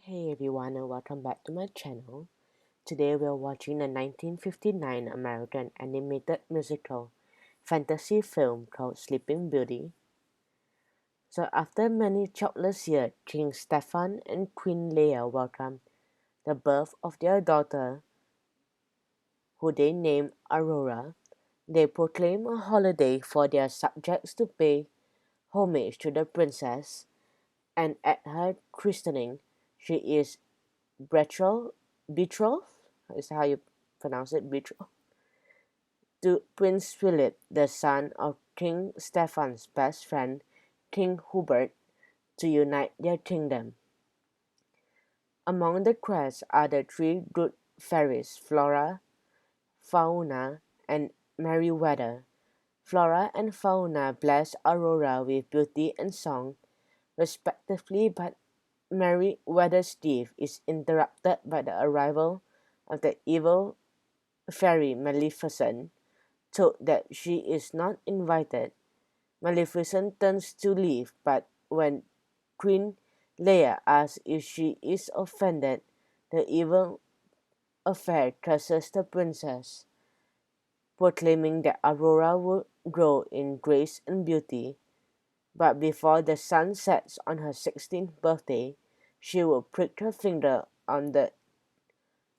Hey everyone, and welcome back to my channel. Today we're watching the 1959 American animated musical fantasy film called Sleeping Beauty. So after many childless years, King Stefan and Queen Leia welcomed the birth of their daughter, who they named Aurora. They proclaimed a holiday for their subjects to pay homage to the princess, and at her christening, she is betrothed, is how you pronounce it, betrothed, to Prince Philip, the son of King Stephen's best friend, King Hubert, to unite their kingdom. Among the guests are the three good fairies, Flora, Fauna, and Merryweather. Flora and Fauna bless Aurora with beauty and song, respectively, but Merryweather's gift is interrupted by the arrival of the evil fairy Maleficent. Told that she is not invited, Maleficent turns to leave, but when Queen Leia asks if she is offended, the evil affair curses the princess, proclaiming that Aurora will grow in grace and beauty, but before the sun sets on her 16th birthday, she will prick her finger on the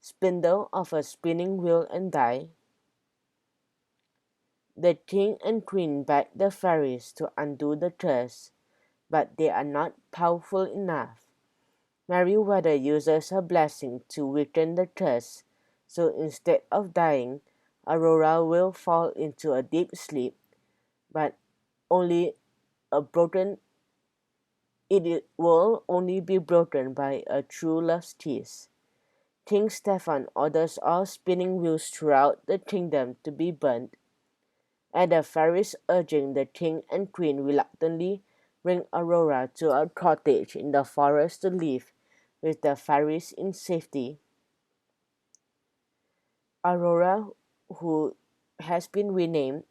spindle of a spinning wheel and die. The king and queen beg the fairies to undo the curse, but they are not powerful enough. Merryweather uses her blessing to weaken the curse, so instead of dying, Aurora will fall into a deep sleep, but only a broken it will only be broken by a true love's kiss. King Stefan orders all spinning wheels throughout the kingdom to be burnt. At the fairies' urging, the king and queen reluctantly bring Aurora to a cottage in the forest to live with the fairies in safety. Aurora, who has been renamed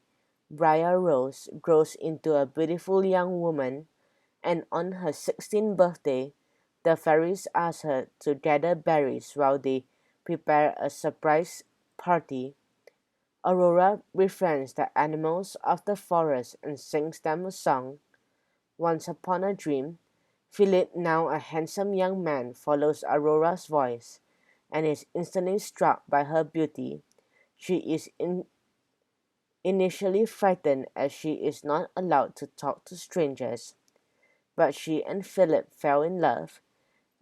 Briar Rose, grows into a beautiful young woman, and on her 16th birthday, the fairies ask her to gather berries while they prepare a surprise party. Aurora befriends the animals of the forest and sings them a song. Once upon a dream, Philip, now a handsome young man, follows Aurora's voice and is instantly struck by her beauty. She is initially frightened as she is not allowed to talk to strangers, but she and Philip fell in love,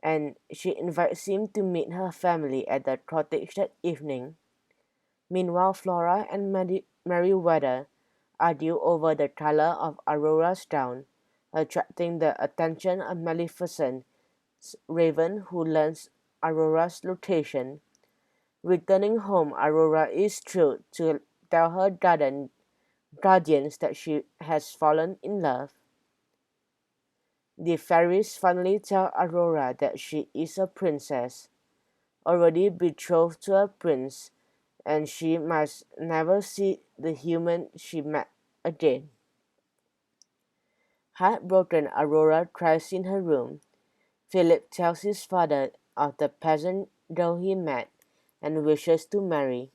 and she invites him to meet her family at the cottage that evening. Meanwhile, Flora and Merryweather argue over the color of Aurora's gown, attracting the attention of Maleficent's Raven, who learns Aurora's location. Returning home, Aurora is thrilled to tell her guardians that she has fallen in love. The fairies finally tell Aurora that she is a princess, already betrothed to a prince, and she must never see the human she met again. Heartbroken, Aurora cries in her room. Philip tells his father of the peasant girl he met and wishes to marry,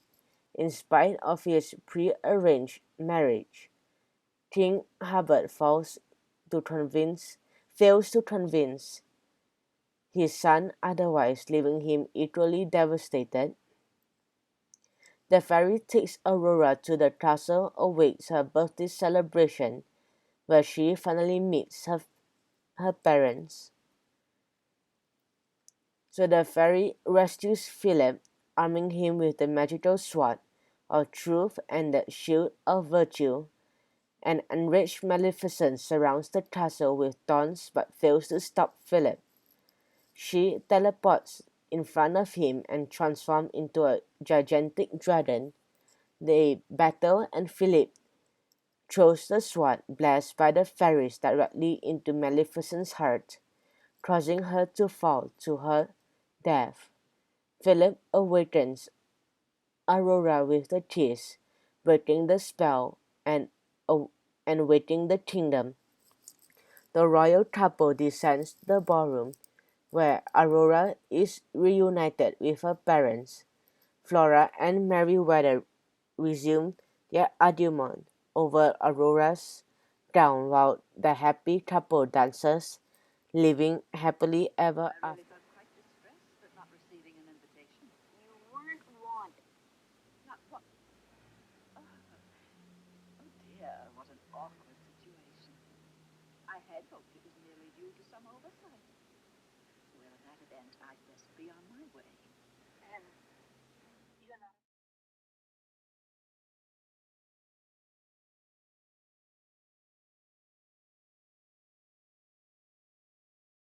in spite of his prearranged marriage. King Hubert fails to convince his son otherwise, leaving him equally devastated. The fairy takes Aurora to the castle awaits her birthday celebration, where she finally meets her parents. So the fairy rescues Philip, arming him with the magical sword of truth and the shield of virtue. An enraged Maleficent surrounds the castle with taunts but fails to stop Philip. She teleports in front of him and transforms into a gigantic dragon. They battle and Philip throws the sword, blessed by the fairies, directly into Maleficent's heart, causing her to fall to her death. Philip awakens Aurora with a kiss, breaking the spell and waking the kingdom. The royal couple descends the ballroom, where Aurora is reunited with her parents. Flora and Meriwether resume their argument over Aurora's crown while the happy couple dances, living happily ever I after. really felt quite distressed at not receiving an invitation. You weren't wanted. Not what? Oh dear, what an awkward situation. I had hoped it was merely due to some oversight. Well, in that event, I